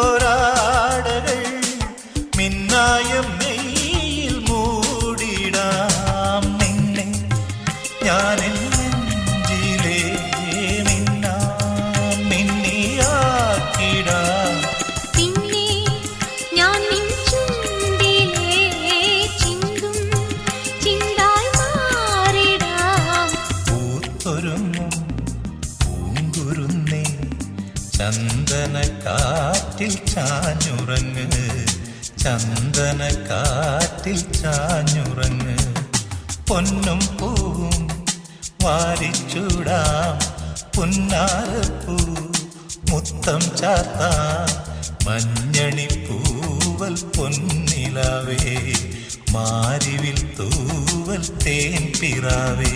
കസവിട്ടോരാടകൾ മിന്നായം നെയ്യിൽ മൂടിടാം നിന്നെ ഞാൻ നെഞ്ചിലേ മിന്നാം മിന്നിയാക്കിടാം പിന്നെ ഞാൻ നിൻ ചുണ്ടിലേ ചിന്തും ചിന്തായി മാറിടാം പൂത്തൊരുങ്ങും പൂങ്കുരുന്നേ ചന്ദനക്കാറ്റിൽ ചാഞ്ഞുറങ്ങ് ചന്ദനക്കാറ്റിൽ ചാഞ്ഞുറങ്ങ് പൊന്നും പൂവും വാരിച്ചൂടാം പുന്നാരപ്പൂ മുത്തം ചാത്താം മഞ്ഞണിപ്പൂവൽ പൊന്നിലാവേ മാരിവിൽ തൂവൽ തേൻ പിറാവേ